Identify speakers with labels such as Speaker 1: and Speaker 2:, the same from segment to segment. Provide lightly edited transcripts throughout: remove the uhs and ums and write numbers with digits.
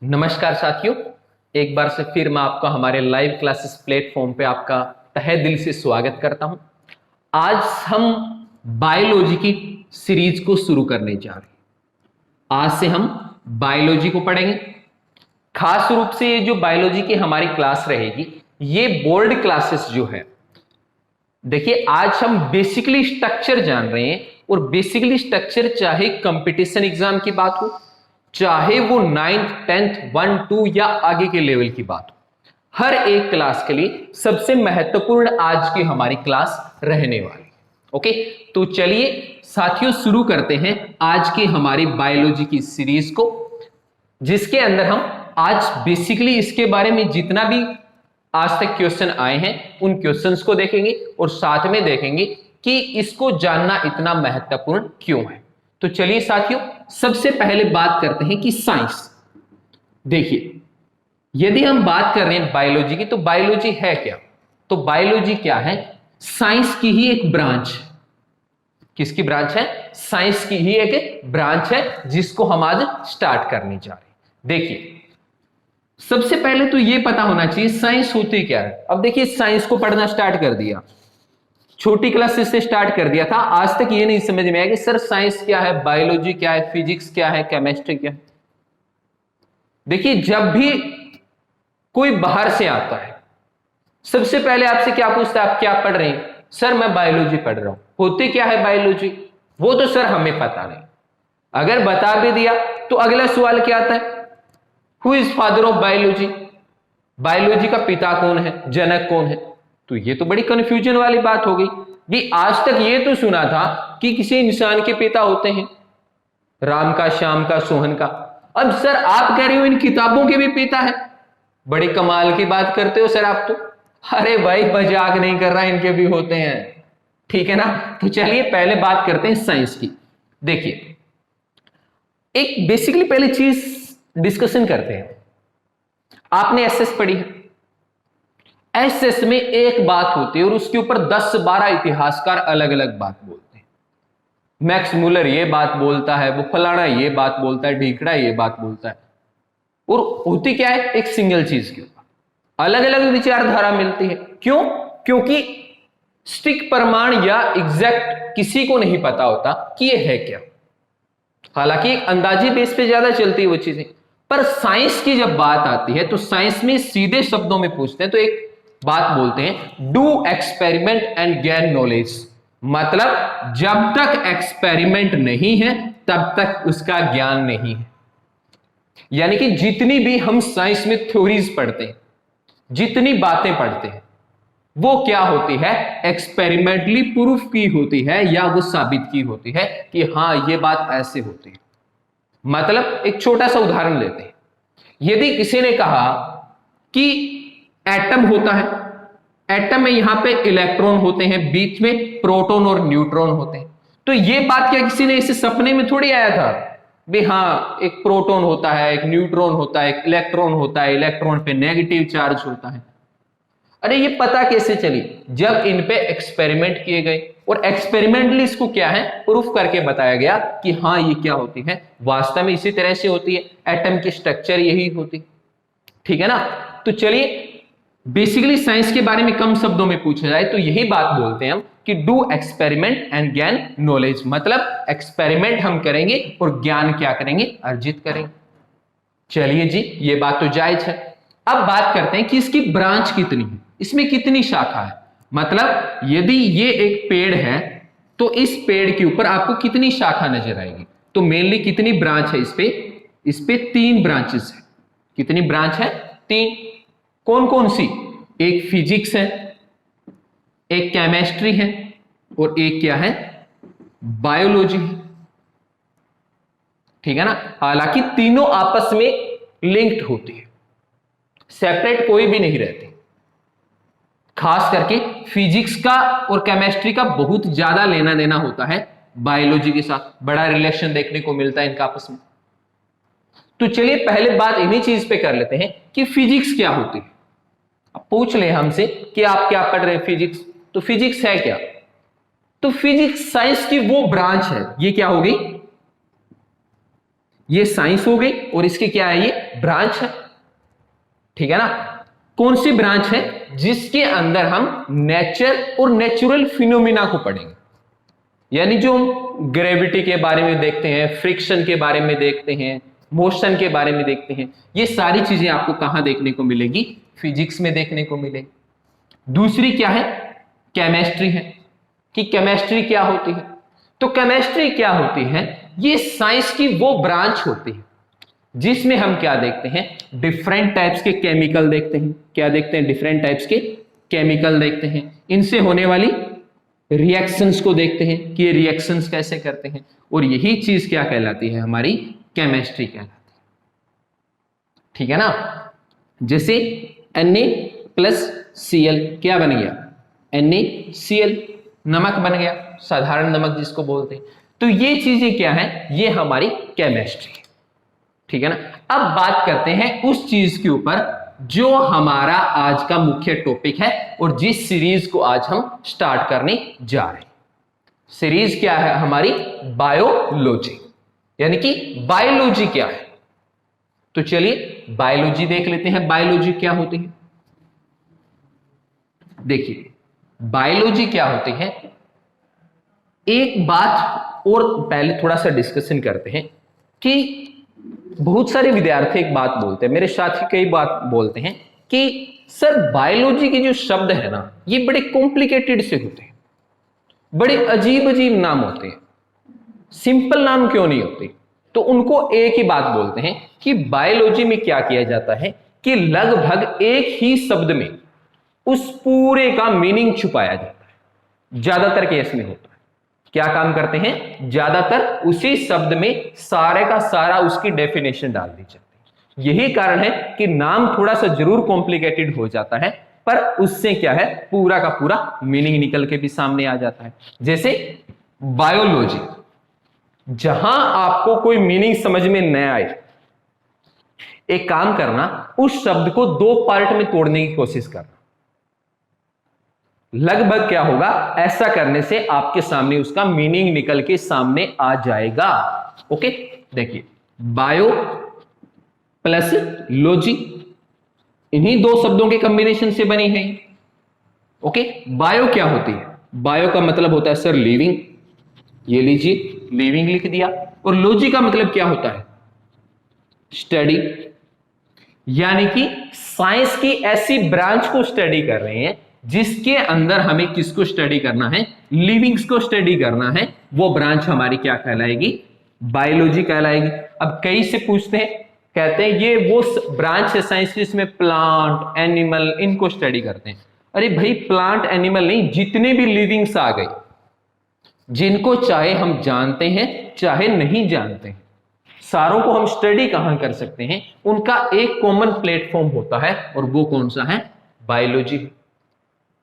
Speaker 1: नमस्कार साथियों, एक बार से फिर मैं आपका हमारे लाइव क्लासेस प्लेटफॉर्म पे आपका तहे दिल से स्वागत करता हूं। आज हम बायोलॉजी की सीरीज को शुरू करने जा रहे हैं। आज से हम बायोलॉजी को पढ़ेंगे। खास रूप से ये जो बायोलॉजी की हमारी क्लास रहेगी, ये बोर्ड क्लासेस जो है, देखिए आज हम बेसिकली स्ट्रक्चर जान रहे हैं। और बेसिकली स्ट्रक्चर चाहे कंपटीशन एग्जाम की बात हो, चाहे वो 9th 10th 1 2 या आगे के लेवल की बात हो, हर एक क्लास के लिए सबसे महत्वपूर्ण आज की हमारी क्लास रहने वाली है। ओके, तो चलिए साथियों शुरू करते हैं आज की हमारी बायोलॉजी की सीरीज को, जिसके अंदर हम आज बेसिकली इसके बारे में जितना भी आज तक क्वेश्चन आए हैं उन क्वेश्चंस को देखेंगे और साथ में देखेंगे कि इसको जानना इतना महत्वपूर्ण क्यों है। तो चलिए साथियों, सबसे पहले बात करते हैं कि साइंस। देखिए, यदि हम बात कर रहे हैं बायोलॉजी की, तो बायोलॉजी है क्या? तो बायोलॉजी क्या है? साइंस की ही एक ब्रांच है। किसकी ब्रांच है? साइंस की ही एक ब्रांच है, जिसको हम आज स्टार्ट करने जा रहे हैं। देखिए, सबसे पहले तो यह पता होना चाहिए साइंस होती क्या है। अब देखिए, साइंस को पढ़ना स्टार्ट कर दिया, छोटी क्लास से स्टार्ट कर दिया था, आज तक ये नहीं समझ में आया कि सर साइंस क्या है, बायोलॉजी क्या है, फिजिक्स क्या है, केमिस्ट्री क्या है। देखिए, जब भी कोई बाहर से आता है, सबसे पहले आपसे क्या पूछता है, आप क्या पढ़ रहे हैं? सर मैं बायोलॉजी पढ़ रहा हूं। होती क्या है बायोलॉजी? वो तो सर हमें पता नहीं। अगर बता भी दिया तो अगला सवाल क्या आता है, who is father of biology? Biology का पिता कौन है, जनक कौन है? तो ये तो बड़ी कंफ्यूजन वाली बात हो गई भी। आज तक ये तो सुना था कि किसी इंसान के पिता होते हैं, राम का, श्याम का, सोहन का। अब सर आप कह रहे हो इन किताबों के भी पिता है। बड़ी कमाल की बात करते हो सर आप तो। अरे भाई मजाक नहीं कर रहा, इनके भी होते हैं, ठीक है ना। तो चलिए पहले बात करते हैं साइंस की। देखिए, एक बेसिकली पहले चीज डिस्कशन करते हैं। आपने एसएस पढ़ी है। एसएस में एक बात होती है और उसके ऊपर 10-12 इतिहासकार अलग अलग बात बोलते हैं। मैक्स मुलर ये बात बोलता है, वो फलाना ये बात बोलता है, ढीकड़ा ये बात बोलता है। और होती क्या है, एक सिंगल चीज के ऊपर अलग अलग विचारधारा मिलती है। क्यों? क्योंकि स्टिक प्रमाण या एग्जैक्ट किसी को नहीं पता होता कि ये है क्या। हालांकि अंदाजी बेस पे ज्यादा चलती है वो चीजें, पर साइंस की जब बात आती है तो साइंस में सीधे शब्दों में पूछते हैं तो एक बात बोलते हैं, do experiment and gain knowledge. मतलब जब तक एक्सपेरिमेंट नहीं है तब तक उसका ज्ञान नहीं है। यानी कि जितनी भी हम साइंस में थ्योरीज पढ़ते हैं, जितनी बातें पढ़ते हैं, वो क्या होती है, एक्सपेरिमेंटली प्रूफ की होती है या वो साबित की होती है कि हां ये बात ऐसे होती है। मतलब एक छोटा सा उदाहरण लेते हैं। यदि किसी ने कहा कि एटम होता है, एटम में यहां पे इलेक्ट्रॉन होते हैं, बीच में प्रोटॉन और न्यूट्रॉन होते हैं, तो ये बात क्या किसी ने इसे सपने में थोड़ी आया था भी हाँ एक प्रोटॉन होता है, एक न्यूट्रॉन होता है, एक इलेक्ट्रॉन होता है, इलेक्ट्रॉन पे नेगेटिव चार्ज होता है। अरे ये पता कैसे चली? जब इन पे एक्सपेरिमेंट किए गए और एक्सपेरिमेंटली इसको क्या है, प्रूफ करके बताया गया कि हाँ ये क्या होती है, वास्तव में इसी तरह से होती है, एटम की स्ट्रक्चर यही होती, ठीक है ना। तो चलिए, बेसिकली साइंस के बारे में कम शब्दों में पूछा जाए तो यही बात बोलते हैं हम कि do experiment and gain knowledge. मतलब एक्सपेरिमेंट हम करेंगे और ज्ञान क्या करेंगे, अर्जित करेंगे। चलिए जी, ये बात तो जायज है। अब बात करते हैं कि इसकी ब्रांच कितनी है, इसमें कितनी शाखा है। मतलब यदि ये एक पेड़ है तो इस पेड़ के ऊपर आपको कितनी शाखा नजर आएगी। तो मेनली कितनी ब्रांच है इस पे 3 ब्रांचेस है। कितनी ब्रांच है? 3। कौन कौन सी? एक फिजिक्स है, एक केमिस्ट्री है और एक क्या है, बायोलॉजी है, ठीक है ना। हालांकि तीनों आपस में लिंक्ड होती है, सेपरेट कोई भी नहीं रहती। खास करके फिजिक्स का और केमिस्ट्री का बहुत ज्यादा लेना देना होता है बायोलॉजी के साथ, बड़ा रिलेशन देखने को मिलता है इनका आपस में। तो चलिए पहले बात इन्हीं चीज पे कर लेते हैं कि फिजिक्स क्या होती है। अब पूछ ले हमसे कि आप क्या पढ़ रहे हैं फिजिक्स, तो फिजिक्स है क्या? तो फिजिक्स साइंस की वो ब्रांच है, ये क्या होगी, ये साइंस हो गई और इसके क्या है, ये ब्रांच है, ठीक है ना। कौन सी ब्रांच है, जिसके अंदर हम नेचर और नेचुरल फिनोमिना को पढ़ेंगे, यानी जो हम ग्रेविटी के बारे में देखते हैं, फ्रिक्शन के बारे में देखते हैं, मोशन के बारे में देखते हैं, ये सारी चीजें आपको कहां देखने को मिलेगी, फिजिक्स में देखने को मिलेगी। दूसरी क्या है, केमिस्ट्री है, कि केमिस्ट्री क्या होती है। तो केमिस्ट्री क्या होती है, ये साइंस की वो ब्रांच होती है जिसमें हम क्या देखते हैं, डिफरेंट टाइप्स के केमिकल देखते हैं। क्या देखते हैं, डिफरेंट टाइप्स के केमिकल देखते हैं, इनसे होने वाली रिएक्शंस को देखते हैं कि ये रिएक्शंस कैसे करते हैं, और यही चीज क्या कहलाती है, हमारी केमिस्ट्री कहलाती है, ठीक है ना। जैसे Na+Cl क्या बन गया, NaCl, नमक बन गया, साधारण नमक जिसको बोलते हैं। तो ये चीजें क्या है, ये हमारी केमिस्ट्री है, ठीक है ना। अब बात करते हैं उस चीज के ऊपर जो हमारा आज का मुख्य टॉपिक है और जिस सीरीज को आज हम स्टार्ट करने जा रहे हैं। सीरीज क्या है हमारी, बायोलॉजी, यानी कि बायोलॉजी क्या है। तो चलिए बायोलॉजी देख लेते हैं, बायोलॉजी क्या होती है। देखिए बायोलॉजी क्या होती है, एक बात और पहले थोड़ा सा डिस्कशन करते हैं कि बहुत सारे विद्यार्थी एक बात बोलते हैं, मेरे साथी कई बात बोलते हैं कि सर बायोलॉजी के जो शब्द है ना, ये बड़े कॉम्प्लिकेटेड से होते हैं, बड़े अजीब अजीब नाम होते हैं, सिंपल नाम क्यों नहीं होते। तो उनको एक ही बात बोलते हैं कि बायोलॉजी में क्या किया जाता है कि लगभग एक ही शब्द में उस पूरे का मीनिंग छुपाया जाता है, ज्यादातर केस में होता है। क्या काम करते हैं, ज्यादातर उसी शब्द में सारे का सारा उसकी डेफिनेशन डाल दी जाती है। यही कारण है कि नाम थोड़ा सा जरूर कॉम्प्लिकेटेड हो जाता है, पर उससे क्या है, पूरा का पूरा मीनिंग निकल के भी सामने आ जाता है। जैसे बायोलॉजी, जहां आपको कोई मीनिंग समझ में न आए, एक काम करना, उस शब्द को दो पार्ट में तोड़ने की कोशिश करना। लगभग क्या होगा, ऐसा करने से आपके सामने उसका मीनिंग निकल के सामने आ जाएगा। ओके, देखिए बायो प्लस लॉजी, इन्हीं दो शब्दों के कॉम्बिनेशन से बनी है। ओके, बायो क्या होती है, बायो का मतलब होता है सर लिविंग, ये लीजिए लिविंग लिख दिया। और लॉजी का मतलब क्या होता है, स्टडी, यानी कि साइंस की ऐसी ब्रांच को स्टडी कर रहे हैं जिसके अंदर हमें किसको स्टडी करना है, लिविंग्स को स्टडी करना है। वो ब्रांच हमारी क्या कहलाएगी, बायोलॉजी कहलाएगी। अब कई से पूछते हैं, कहते हैं ये वो ब्रांच है साइंस जिसमें प्लांट एनिमल इनको स्टडी करते हैं। अरे भाई प्लांट एनिमल नहीं, जितने भी लिविंग्स आ गए, जिनको चाहे हम जानते हैं चाहे नहीं जानते हैं, सारों को हम स्टडी कहां कर सकते हैं, उनका एक कॉमन प्लेटफॉर्म होता है, और वो कौन सा है, बायोलॉजी,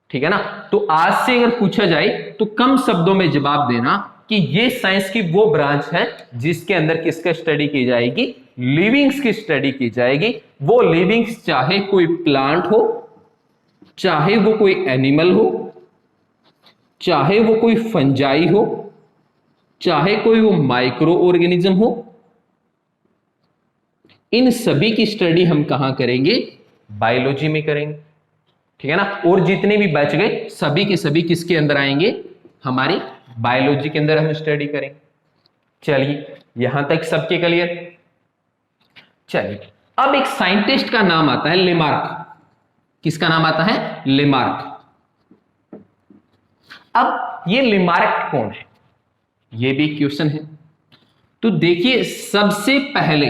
Speaker 1: ठीक है ना। तो आज से अगर पूछा जाए तो कम शब्दों में जवाब देना कि ये साइंस की वो ब्रांच है जिसके अंदर किसका स्टडी की जाएगी, लिविंग्स की स्टडी की जाएगी। वो लिविंग्स चाहे कोई प्लांट हो, चाहे वो कोई एनिमल हो, चाहे वो कोई फंजाई हो, चाहे कोई वो माइक्रो ऑर्गेनिज्म हो, इन सभी की स्टडी हम कहां करेंगे, बायोलॉजी में करेंगे, ठीक है ना। और जितने भी बच गए सभी के सभी किसके अंदर आएंगे, हमारी बायोलॉजी के अंदर हम स्टडी करेंगे। चलिए यहां तक सबके क्लियर। चलिए अब एक साइंटिस्ट का नाम आता है लेमार्क। किसका नाम आता है, लेमार्क। अब ये लेमार्क कौन है, ये भी क्वेश्चन है। तो देखिए सबसे पहले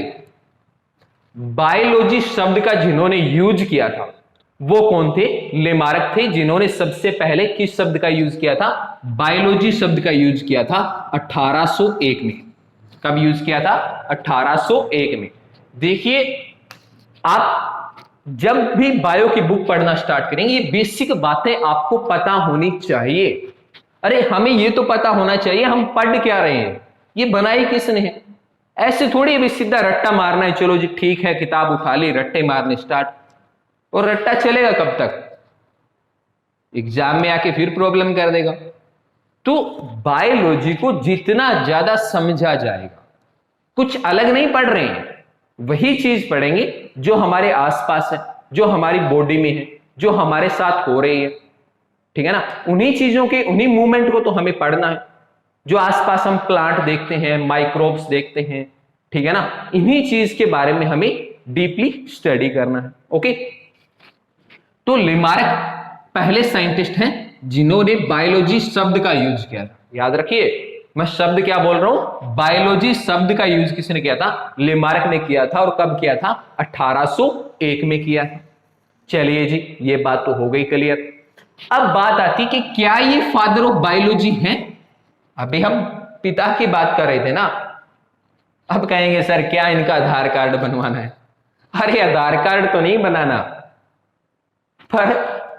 Speaker 1: बायोलॉजी शब्द का जिन्होंने यूज किया था वो कौन थे, लेमार्क थे, जिन्होंने सबसे पहले किस शब्द का यूज किया था, बायोलॉजी शब्द का यूज किया था 1801 में। कब यूज किया था, 1801 में। देखिए आप जब भी बायो की बुक पढ़ना स्टार्ट करेंगे, ये बेसिक बातें आपको पता होनी चाहिए। अरे हमें ये तो पता होना चाहिए हम पढ़ क्या रहे हैं, ये बनाई किसने है। ऐसे थोड़ी अभी सीधा रट्टा मारना है, चलो जी ठीक है किताब उठा ली, रट्टे मारने स्टार्ट, और रट्टा चलेगा कब तक, एग्जाम में आके फिर प्रॉब्लम कर देगा। तो बायोलॉजी को जितना ज्यादा समझा जाएगा कुछ अलग नहीं पढ़ रहे हैं, वही चीज पढ़ेंगे जो हमारे आसपास है, जो हमारी बॉडी में है, जो हमारे साथ हो रही है, ठीक है ना। उन्हीं चीजों के, उन्हीं मूवमेंट को तो हमें पढ़ना है। जो आसपास हम प्लांट देखते हैं, माइक्रोब्स देखते हैं, ठीक है ना, इन्हीं चीज के बारे में हमें डीपली स्टडी करना है। ओके, तो लेमार्क पहले साइंटिस्ट हैं जिन्होंने बायोलॉजी शब्द का यूज किया था। याद रखिए, मैं शब्द क्या बोल रहा हूं, बायोलॉजी शब्द का यूज किसने किया था? लेमार्क ने किया था। और कब किया था? 1801 में किया था। चलिए जी, ये बात तो हो गई क्लियर। अब बात आती कि क्या ये फादर ऑफ बायोलॉजी हैं? अभी हम पिता की बात कर रहे थे ना। अब कहेंगे सर क्या इनका आधार कार्ड बनवाना है? अरे आधार कार्ड तो नहीं बनाना, पर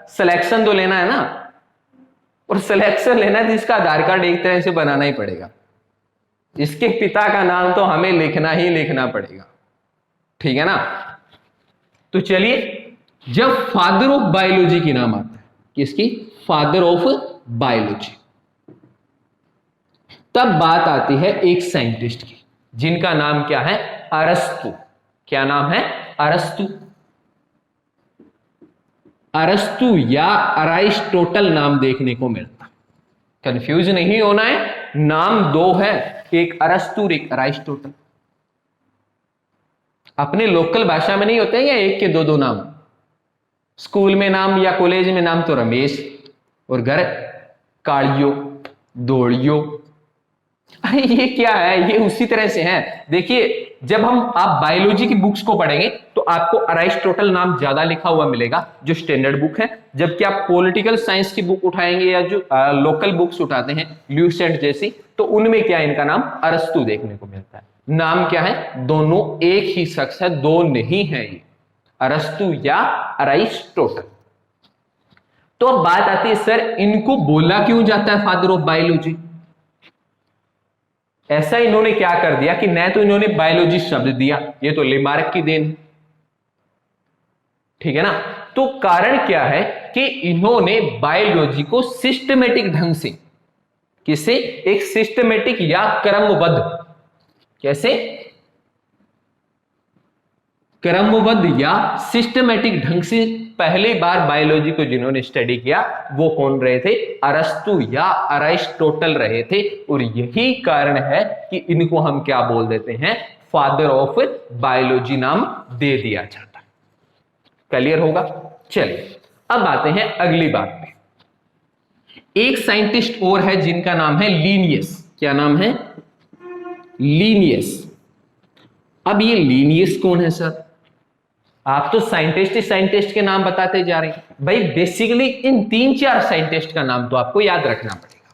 Speaker 1: सिलेक्शन तो लेना है ना। और सिलेक्शन लेना है तो इसका आधार कार्ड एक तरह से बनाना ही पड़ेगा। इसके पिता का नाम तो हमें लिखना ही लिखना पड़ेगा, ठीक है ना। तो चलिए, जब फादर ऑफ बायोलॉजी की नाम आता है, किसकी? फादर ऑफ बायोलॉजी, तब बात आती है एक साइंटिस्ट की जिनका नाम क्या है? अरस्तु। क्या नाम है? अरस्तु। अरस्तु या अराइस्टोटल नाम देखने को मिलता। कंफ्यूज नहीं होना है, नाम दो है, एक अरस्तु और एक अराइस्टोटल। अपने लोकल भाषा में नहीं होते हैं या एक के दो दो नाम? स्कूल में नाम या कॉलेज में नाम तो रमेश, और घर कालियो, दौड़ियो। अरे ये क्या है? ये उसी तरह से है। देखिए, जब आप बायोलॉजी की बुक्स को पढ़ेंगे तो आपको अराइस्टोटल नाम ज्यादा लिखा हुआ मिलेगा, जो स्टैंडर्ड बुक है। जबकि आप पॉलिटिकल साइंस की बुक उठाएंगे या जो लोकल बुक्स उठाते हैं ल्यूसेंट जैसी, तो उनमें क्या इनका नाम अरस्तु देखने को मिलता है। नाम क्या है? दोनों एक ही शख्स है, दो नहीं है ये, अरस्तु या अराइस्टोटल। तो अब बात आती है, सर इनको बोला क्यों जाता है फादर ऑफ बायोलॉजी? ऐसा इन्होंने क्या कर दिया कि न तो इन्होंने बायोलॉजी शब्द दिया, ये तो लेमार्क की देन, ठीक है ना। तो कारण क्या है कि इन्होंने बायोलॉजी को सिस्टमेटिक ढंग से, किसे? एक सिस्टमेटिक या क्रमबद्ध, कैसे? क्रमबद्ध या सिस्टमेटिक ढंग से पहली बार बायोलॉजी को जिन्होंने स्टडी किया वो कौन रहे थे? अरस्तु या अराइस्टोटल रहे थे। और यही कारण है कि इनको हम क्या बोल देते हैं? फादर ऑफ बायोलॉजी नाम दे दिया जाता है। क्लियर होगा? चलिए, अब आते हैं अगली बात पे। एक साइंटिस्ट और है जिनका नाम है लीनियस। क्या नाम है? लीनियस। अब ये लीनियस कौन है सर? आप तो साइंटिस्ट के नाम बताते जा रहे हैं भाई। बेसिकली इन 3-4 साइंटिस्ट का नाम तो आपको याद रखना पड़ेगा।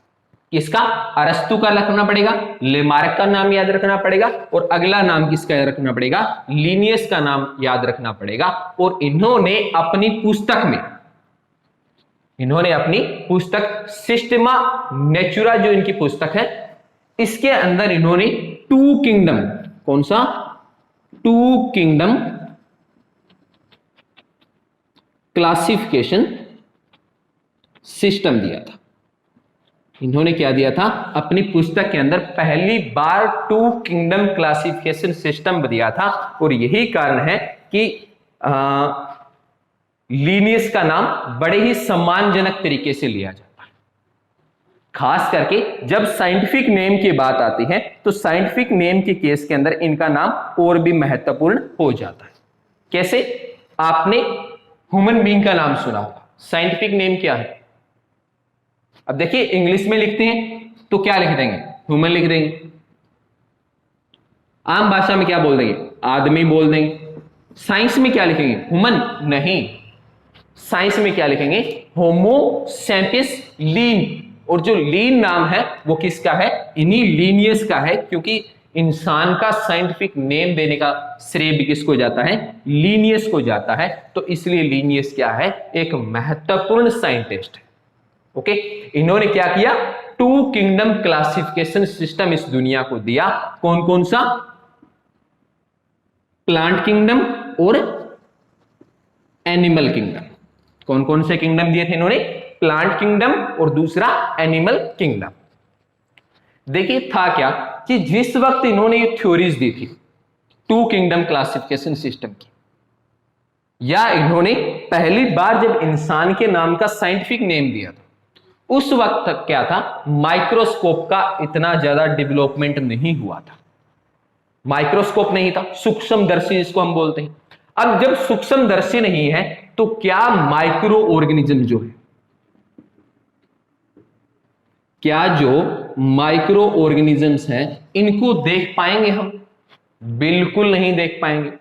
Speaker 1: किसका? अरस्तु का रखना पड़ेगा, लेमार्क का नाम याद रखना पड़ेगा, और अगला नाम किसका याद रखना पड़ेगा? लीनियस का नाम याद रखना पड़ेगा। और इन्होंने अपनी पुस्तक सिस्टेमा नेचुरा, जो इनकी पुस्तक है, इसके अंदर इन्होंने टू किंगडम, कौन सा? टू किंगडम क्लासिफिकेशन सिस्टम दिया था। इन्होंने क्या दिया था? अपनी पुस्तक के अंदर पहली बार टू किंगडम क्लासिफिकेशन सिस्टम दिया था। और यही कारण है कि लीनियस का नाम बड़े ही सम्मानजनक तरीके से लिया जाता है। खास करके जब साइंटिफिक नेम की बात आती है तो साइंटिफिक नेम के केस के अंदर इनका नाम और भी महत्वपूर्ण हो जाता है। कैसे? आपने ह्यूमन बीइंग का नाम सुना होगा, साइंटिफिक नेम क्या है? अब देखिए, इंग्लिश में लिखते हैं तो क्या लिख देंगे? ह्यूमन लिख देंगे। आम भाषा में क्या बोल देंगे? आदमी बोल देंगे। साइंस में क्या लिखेंगे? ह्यूमन नहीं, साइंस में क्या लिखेंगे? होमो सैपियंस लीन। और जो लीन नाम है वो किसका है? इन्हीं लीनियस का है, क्योंकि इंसान का साइंटिफिक नेम देने का श्रेय भी किसको जाता है? लीनियस को जाता है। तो इसलिए लीनियस क्या है? एक महत्वपूर्ण साइंटिस्ट है। ओके, इन्होंने क्या किया? टू किंगडम क्लासिफिकेशन सिस्टम इस दुनिया को दिया। कौन कौन सा? प्लांट किंगडम और एनिमल किंगडम। कौन कौन से किंगडम दिए थे इन्होंने? प्लांट किंगडम और दूसरा एनिमल किंगडम। देखिए था क्या कि जिस वक्त इन्होंने ये थ्योरीज दी थी टू किंगडम क्लासिफिकेशन सिस्टम की, या इन्होंने पहली बार जब इंसान के नाम का साइंटिफिक नेम दिया था, उस वक्त तक क्या था, माइक्रोस्कोप का इतना ज्यादा डेवलपमेंट नहीं हुआ था। माइक्रोस्कोप नहीं था, सूक्ष्मदर्शी जिसको हम बोलते हैं। अब जब सूक्ष्मदर्शी नहीं है तो क्या माइक्रो ऑर्गेनिज्म जो है, क्या जो माइक्रो ऑर्गेनिजम्स हैं इनको देख पाएंगे हम? बिल्कुल नहीं देख पाएंगे।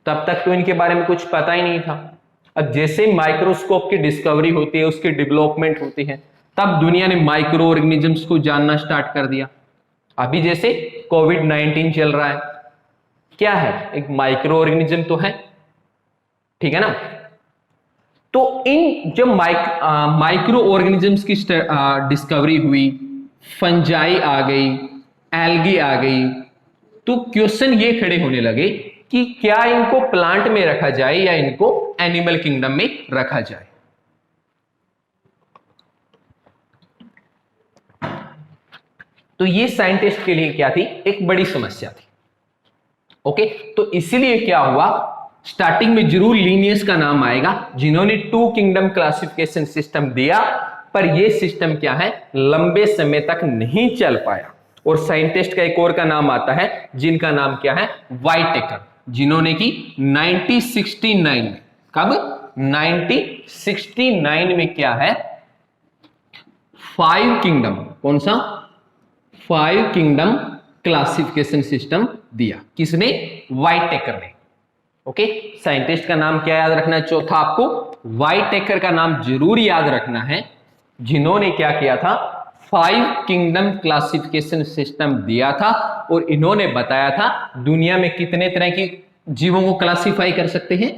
Speaker 1: तब तक तो इनके बारे में कुछ पता ही नहीं था। अब जैसे माइक्रोस्कोप की डिस्कवरी होती है, उसकी डेवलपमेंट होती है, तब दुनिया ने माइक्रो ऑर्गेनिजम्स को जानना स्टार्ट कर दिया। अभी जैसे कोविड-19 चल रहा है, क्या है, एक माइक्रो ऑर्गेनिज्म तो है, ठीक है ना। तो इन जब माइक्रो ऑर्गेनिजम्स की डिस्कवरी हुई, फंजाई आ गई, एल्गी आ गई, तो क्वेश्चन ये खड़े होने लगे कि क्या इनको प्लांट में रखा जाए या इनको एनिमल किंगडम में रखा जाए। तो ये साइंटिस्ट के लिए क्या थी, एक बड़ी समस्या थी। ओके, तो इसीलिए क्या हुआ, स्टार्टिंग में जरूर लीनियस का नाम आएगा जिन्होंने टू किंगडम क्लासिफिकेशन सिस्टम दिया, पर यह सिस्टम क्या है, लंबे समय तक नहीं चल पाया। और साइंटिस्ट का एक और का नाम आता है जिनका नाम क्या है, व्हाइटेकर, जिन्होंने की 1969 में, कब, 1969 में क्या है, 5 किंगडम, कौन सा, 5 किंगडम क्लासिफिकेशन सिस्टम दिया। किसने, व्हाइटेकर ने। ओके, साइंटिस्ट का नाम क्या याद रखना है, चौथा आपको व्हाइटेकर का नाम जरूर याद रखना है, जिन्होंने क्या किया था, 5 किंगडम क्लासिफिकेशन सिस्टम दिया था। और इन्होंने बताया था दुनिया में कितने तरह की जीवों को क्लासिफाई कर सकते हैं,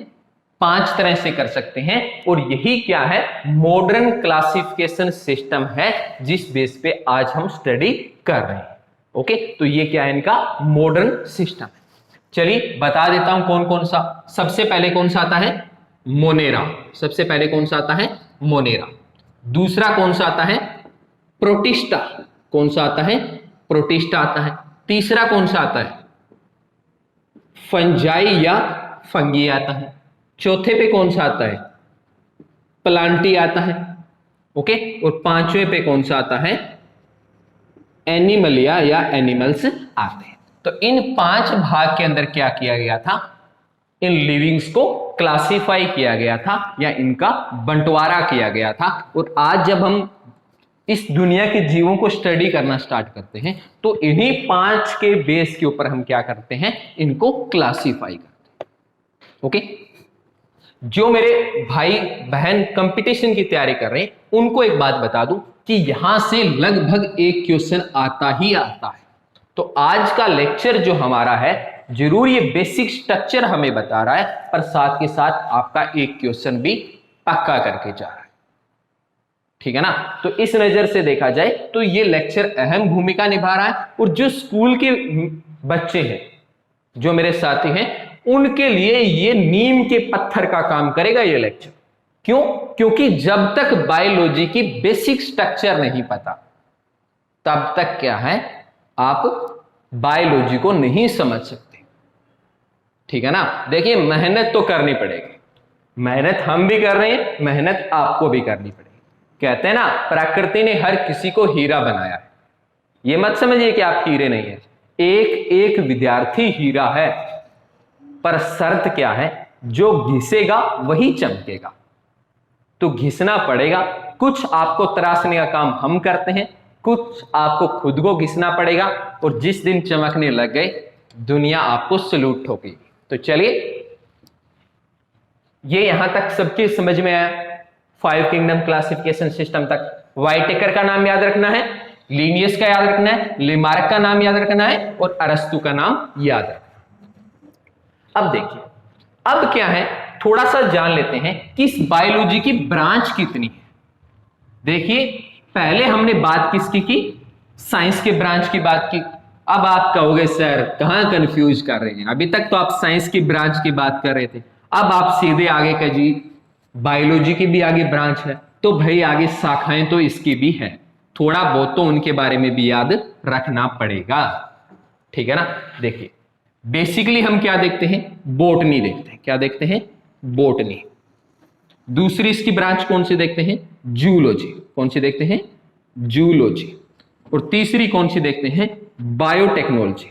Speaker 1: 5 तरह से कर सकते हैं। और यही क्या है, मॉडर्न क्लासिफिकेशन सिस्टम है जिस बेस पे आज हम स्टडी कर रहे हैं। ओके, तो ये क्या है, इनका मॉडर्न सिस्टम है। चलिए बता देता हूं कौन कौन सा। सबसे पहले कौन सा आता है, मोनेरा। सबसे पहले कौन सा आता है, मोनेरा। दूसरा कौन सा आता है, प्रोटिस्टा। कौन सा आता है, प्रोटिस्टा आता है। तीसरा कौन सा आता है, फंजाई या फंगी आता है। चौथे पे कौन सा आता है, प्लांटी आता है। ओके, और पांचवें पे कौन सा आता है, एनिमलिया या एनिमल्स आते हैं। तो इन 5 भाग के अंदर क्या किया गया था, इन लिविंग्स को क्लासिफाई किया गया था या इनका बंटवारा किया गया था। और आज जब हम इस दुनिया के जीवों को स्टडी करना स्टार्ट करते हैं तो इन्हीं 5 के बेस के ऊपर हम क्या करते हैं, इनको क्लासिफाई करते हैं। ओके, जो मेरे भाई बहन कंपटीशन की तैयारी कर रहे हैं उनको एक बात बता दूं कि यहां से लगभग एक क्वेश्चन आता ही आता है। तो आज का लेक्चर जो हमारा है जरूर ये बेसिक स्ट्रक्चर हमें बता रहा है, पर साथ के साथ आपका एक क्वेश्चन भी पक्का करके जा रहा है, ठीक है ना। तो इस नजर से देखा जाए तो ये लेक्चर अहम भूमिका निभा रहा है। और जो स्कूल के बच्चे हैं, जो मेरे साथी हैं, उनके लिए ये नीम के पत्थर का काम करेगा ये लेक्चर। क्यों, क्योंकि जब तक बायोलॉजी की बेसिक स्ट्रक्चर नहीं पता तब तक क्या है, आप बायोलॉजी को नहीं समझ सकते, ठीक है ना। देखिए मेहनत तो करनी पड़ेगी, मेहनत हम भी कर रहे हैं, मेहनत आपको भी करनी पड़ेगी। कहते हैं ना, प्रकृति ने हर किसी को हीरा बनाया है। ये मत समझिए कि आप हीरे नहीं है, एक एक विद्यार्थी हीरा है, पर शर्त क्या है, जो घिसेगा वही चमकेगा। तो घिसना पड़ेगा। कुछ आपको तराशने का काम हम करते हैं, कुछ आपको खुद को घिसना पड़ेगा, और जिस दिन चमकने लग गए दुनिया आपको सलूट ठोकेगी। तो चलिए, ये यहां तक सबके समझ में आया, 5 किंगडम क्लासिफिकेशन सिस्टम तक। व्हाइटेकर का नाम याद रखना है, लीनियस का याद रखना है, लेमार्क का नाम याद रखना है, और अरस्तु का नाम याद रखना है। अब देखिए, अब क्या है, थोड़ा सा जान लेते हैं कि इस बायोलॉजी की ब्रांच कितनी है। देखिए, पहले हमने बात किसकी की, साइंस के ब्रांच की बात की। अब आप कहोगे सर कहां कंफ्यूज कर रहे हैं, अभी तक तो आप साइंस की ब्रांच की बात कर रहे थे, अब आप सीधे आगे का जी बायोलॉजी की भी आगे ब्रांच है। तो भाई आगे शाखाएं तो इसकी भी है, थोड़ा बहुत तो उनके बारे में भी याद रखना पड़ेगा। ठीक है ना। देखिए बेसिकली हम क्या देखते हैं, बोटनी देखते हैं। क्या देखते हैं, बोटनी। दूसरी इसकी ब्रांच कौन सी देखते हैं, जूलॉजी। कौन सी देखते हैं, जूलॉजी। और तीसरी कौन सी देखते हैं, बायोटेक्नोलॉजी।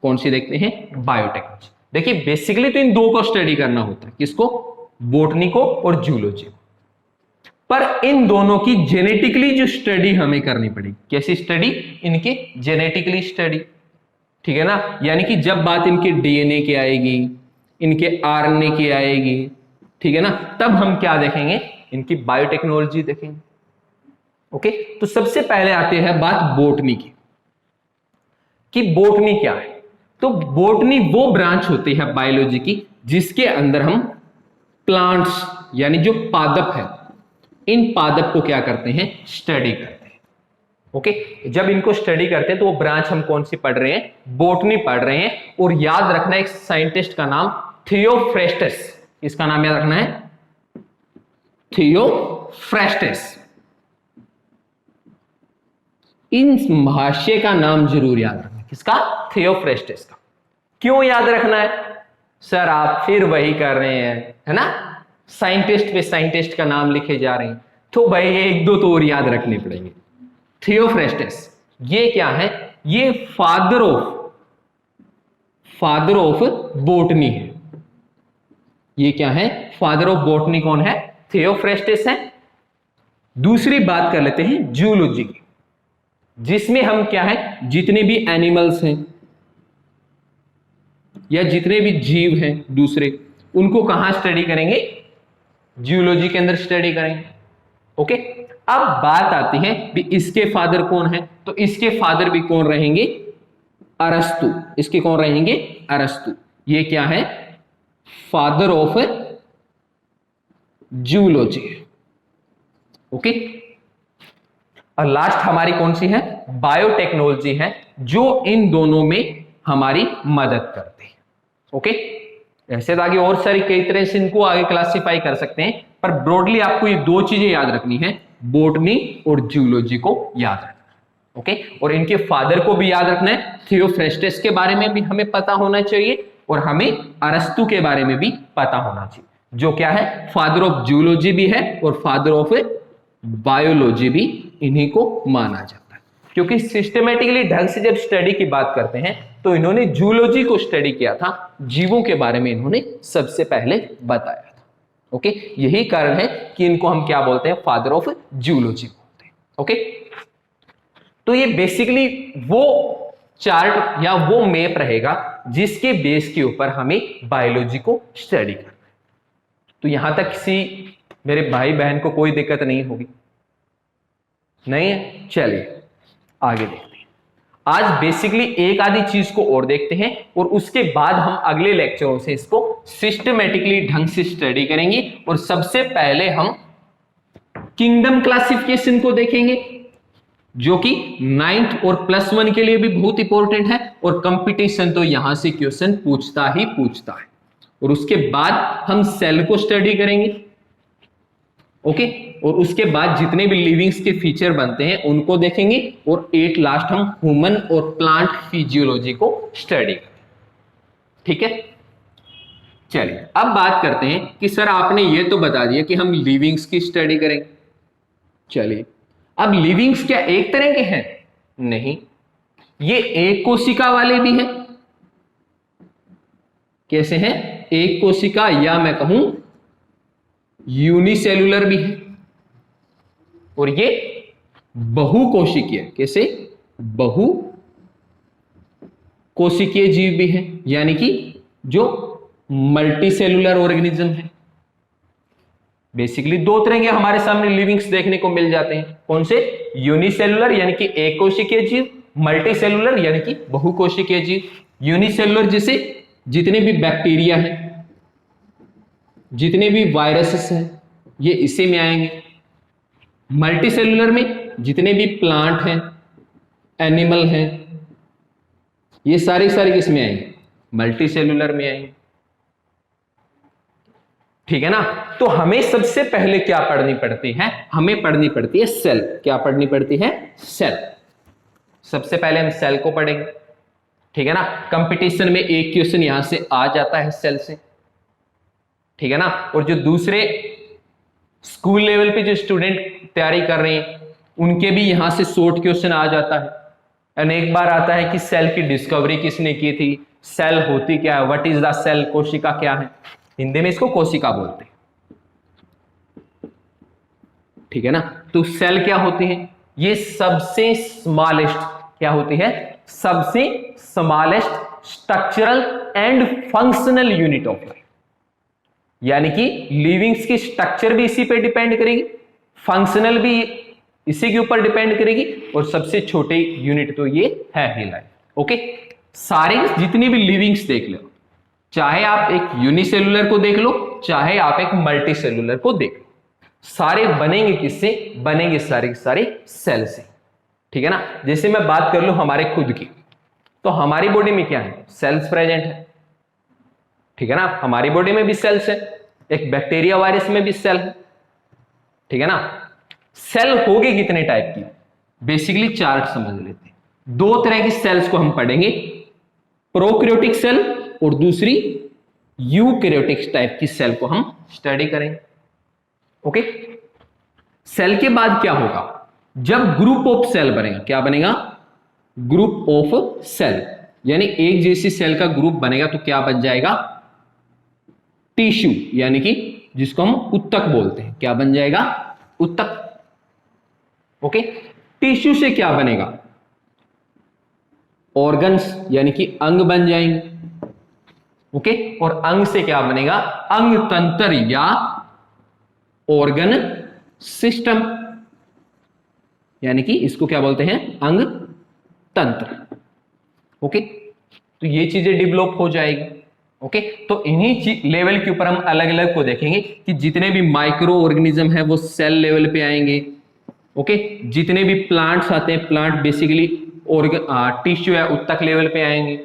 Speaker 1: कौन सी देखते हैं, बायोटेक्नोलॉजी। देखिए बेसिकली तो इन दो को स्टडी करना होता है, किसको, बोटनी को और जूलॉजी को। पर इन दोनों की जेनेटिकली जो स्टडी हमें करनी पड़ेगी। कैसी स्टडी, इनकी जेनेटिकली स्टडी, ठीक है ना। यानी कि जब बात इनके डीएनए की आएगी, इनके आरएनए की आएगी, ठीक है ना, तब हम क्या देखेंगे, इनकी बायोटेक्नोलॉजी देखेंगे। ओके, तो सबसे पहले आते हैं बात बोटनी की, कि बोटनी क्या है। तो बोटनी वो ब्रांच होती है बायोलॉजी की जिसके अंदर हम प्लांट्स यानी जो पादप है, इन पादप को क्या करते हैं, स्टडी करते हैं। ओके, जब इनको स्टडी करते हैं तो वो ब्रांच हम कौन सी पढ़ रहे हैं, बोटनी पढ़ रहे हैं। और याद रखना एक साइंटिस्ट का नाम थियोफ्रेस्टस, इसका नाम याद रखना है, थियोफ्रेस्टस। इन महाशय का नाम जरूर याद रखना, किसका, थियोफ्रेस्टस का। क्यों याद रखना है सर, आप फिर वही कर रहे हैं, है ना, साइंटिस्ट पे साइंटिस्ट का नाम लिखे जा रहे हैं, तो भाई ये एक दो तो और याद रखने पड़ेंगे। थियोफ्रेस्टस ये क्या है, ये फादर ऑफ बोटनी है। ये क्या है, फादर ऑफ बोटनी कौन है, थियोफ्रेस्टस है। दूसरी बात कर लेते हैं जूलॉजी की, जिसमें हम क्या है, जितने भी एनिमल्स हैं या जितने भी जीव हैं दूसरे, उनको कहां स्टडी करेंगे, जियोलॉजी के अंदर स्टडी करेंगे। ओके, अब बात आती है भी इसके फादर कौन है, तो इसके फादर भी कौन रहेंगे, अरस्तु। इसके कौन रहेंगे, अरस्तु। ये क्या है, फादर ऑफ जियोलॉजी। ओके, और लास्ट हमारी कौन सी है, बायोटेक्नोलॉजी है, जो इन दोनों में हमारी मदद करती है। ओके, ऐसे तो आगे और सारी कई तरह से इनको आगे क्लासिफाई कर सकते हैं, पर ब्रॉडली आपको ये दो चीजें याद रखनी है, बोटनी और जियोलॉजी को याद रखना है। ओके, और इनके फादर को भी याद रखना है, थियोफ्रेस्टस के बारे में भी हमें पता होना चाहिए, और हमें अरस्तु के बारे में भी पता होना चाहिए, जो क्या है, फादर ऑफ जियोलॉजी भी है और फादर ऑफ बायोलॉजी भी इन्हीं को माना जाता है। क्योंकि सिस्टमेटिकली ढंग से जब स्टडी की बात करते हैं तो इन्होंने जूलॉजी को स्टडी किया था, जीवों के बारे में इन्होंने सबसे पहले बताया था। ओके, यही कारण है कि इनको हम क्या बोलते हैं, फादर ऑफ जूलॉजी बोलते हैं। ओके, तो ये बेसिकली वो चार्ट या वो मैप रहेगा जिसके बेस के ऊपर हमें बायोलॉजी को स्टडी करना है। तो यहां तक किसी मेरे भाई बहन को कोई दिक्कत नहीं होगी, नहीं है। चलिए आगे देखते हैं। आज बेसिकली एक आधी चीज को और देखते हैं, और उसके बाद हम अगले लेक्चरों से इसको सिस्टमेटिकली ढंग से स्टडी करेंगे। और सबसे पहले हम किंगडम क्लासिफिकेशन को देखेंगे, जो कि 9th और +1 के लिए भी बहुत इंपॉर्टेंट है, और कंपटीशन तो यहां से क्वेश्चन पूछता ही पूछता है। और उसके बाद हम सेल को स्टडी करेंगे। ओके, और उसके बाद जितने भी लिविंग्स के फीचर बनते हैं उनको देखेंगे, और 8 लास्ट हम ह्यूमन और प्लांट फिजियोलॉजी को स्टडी करेंगे। ठीक है, चलिए अब बात करते हैं कि सर आपने ये तो बता दिया कि हम लिविंग्स की स्टडी करेंगे। चलिए, अब लिविंग्स क्या एक तरह के हैं, नहीं, ये एक कोशिका वाले भी हैं। कैसे हैं, एक कोशिका, या मैं कहूं यूनिसेलुलर भी है, और ये बहुकोशिकीय, कैसे, बहु कोशिकीय जीव भी है, यानी कि जो मल्टीसेलुलर ऑर्गेनिज्म है। बेसिकली दो तरह के हमारे सामने लिविंग्स देखने को मिल जाते हैं, कौन से, यूनिसेलुलर यानी कि एक कोशिकीय जीव, मल्टीसेलुलर यानी कि बहुकोशिकीय जीव। यूनिसेलुलर जैसे जितने भी बैक्टीरिया हैं, जितने भी वायरसेस हैं, ये इसी में आएंगे। मल्टीसेलुलर में जितने भी प्लांट हैं, एनिमल हैं, ये सारे किस में आएंगे, मल्टीसेलुलर में आएंगे। ठीक है ना। तो हमें सबसे पहले क्या पढ़नी पड़ती है, हमें पढ़नी पड़ती है सेल। क्या पढ़नी पड़ती है, सेल। सबसे पहले हम सेल को पढ़ेंगे, ठीक है ना। कंपटीशन में एक क्वेश्चन यहां से आ जाता है सेल से, ठीक है ना। और जो दूसरे स्कूल लेवल पे जो स्टूडेंट तैयारी कर रहे हैं उनके भी यहां से शॉर्ट क्वेश्चन आ जाता है। अनेक बार आता है कि सेल की डिस्कवरी किसने की थी, सेल होती क्या है, व्हाट इज द सेल, कोशिका क्या है, हिंदी में इसको कोशिका बोलते हैं, ठीक है ना। तो सेल क्या होती है, ये सबसे स्मॉलेस्ट, क्या होती है, सबसे smallest structural and functional unit of life. यानी कि लिविंग्स की स्ट्रक्चर भी इसी पे डिपेंड करेगी, फंक्शनल भी इसी के ऊपर डिपेंड करेगी, और सबसे छोटे यूनिट तो ये है ही लाइफ। ओके, सारे जितनी भी लिविंग्स देख लो, चाहे आप एक यूनिसेलुलर को देख लो, चाहे आप एक मल्टी सेलुलर को देख लो, सारे बनेंगे किससे, बनेंगे सारे के सारे सेल से, ठीक है ना। जैसे मैं बात कर लूं हमारे खुद की, तो हमारी बॉडी में क्या है, सेल्स प्रेजेंट है, ठीक है ना। हमारी बॉडी में भी सेल्स है, एक बैक्टीरिया वायरस में भी सेल है, ठीक है ना। सेल होगी कितने टाइप की, बेसिकली चार्ट समझ लेते हैं। दो तरह की सेल्स को हम पढ़ेंगे, प्रोकैरियोटिक सेल और दूसरी यूकैरियोटिक टाइप की सेल को हम स्टडी करेंगे। ओके, सेल के बाद क्या होगा, जब ग्रुप ऑफ सेल बनेगा, क्या बनेगा, ग्रुप ऑफ सेल, यानी एक जैसी सेल का ग्रुप बनेगा तो क्या बन जाएगा, टिश्यू, यानी कि जिसको हम उत्तक बोलते हैं, क्या बन जाएगा, उत्तक। ओके, टिश्यू से क्या बनेगा, ऑर्गन्स, यानी कि अंग बन जाएंगे। ओके, और अंग से क्या बनेगा, अंग तंत्र या ऑर्गन सिस्टम, यानी कि इसको क्या बोलते हैं, अंग तंत्र। ओके, तो ये चीजें डेवलप हो जाएगी। ओके, तो इन्हीं लेवल के ऊपर हम अलग अलग को देखेंगे कि जितने भी माइक्रो ऑर्गेनिज्म है वो सेल लेवल पे आएंगे। ओके, जितने भी प्लांट्स आते हैं, प्लांट बेसिकली टिश्यू है, उत्तक लेवल पे आएंगे,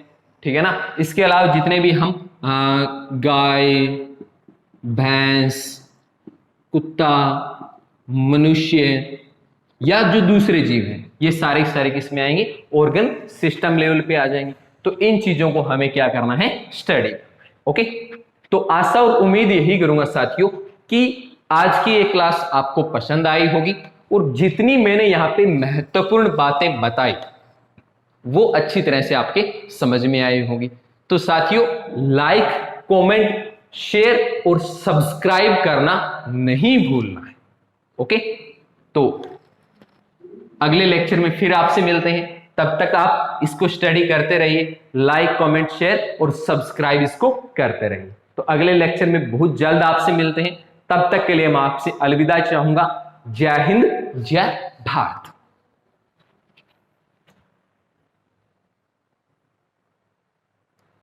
Speaker 1: ठीक है ना। इसके अलावा जितने भी हम गाय, भैंस, कुत्ता, मनुष्य या जो दूसरे जीव हैं, ये सारे किस में आएंगे, ऑर्गन सिस्टम लेवल पे आ जाएंगे। तो इन चीजों को हमें क्या करना है, स्टडी। ओके, तो आशा और उम्मीद यही करूंगा साथियों कि आज की ये क्लास आपको पसंद आई होगी, और जितनी मैंने यहाँ पे महत्वपूर्ण बातें बताई वो अच्छी तरह से आपके समझ में आई होगी। तो साथियों, लाइक, कमेंट, शेयर और सब्सक्राइब करना नहीं भूलना है। ओके, तो अगले लेक्चर में फिर आपसे मिलते हैं, तब तक आप इसको स्टडी करते रहिए, लाइक, कमेंट, शेयर और सब्सक्राइब इसको करते रहिए। तो अगले लेक्चर में बहुत जल्द आपसे मिलते हैं, तब तक के लिए मैं आपसे अलविदा चाहूंगा। जय हिंद, जय भारत।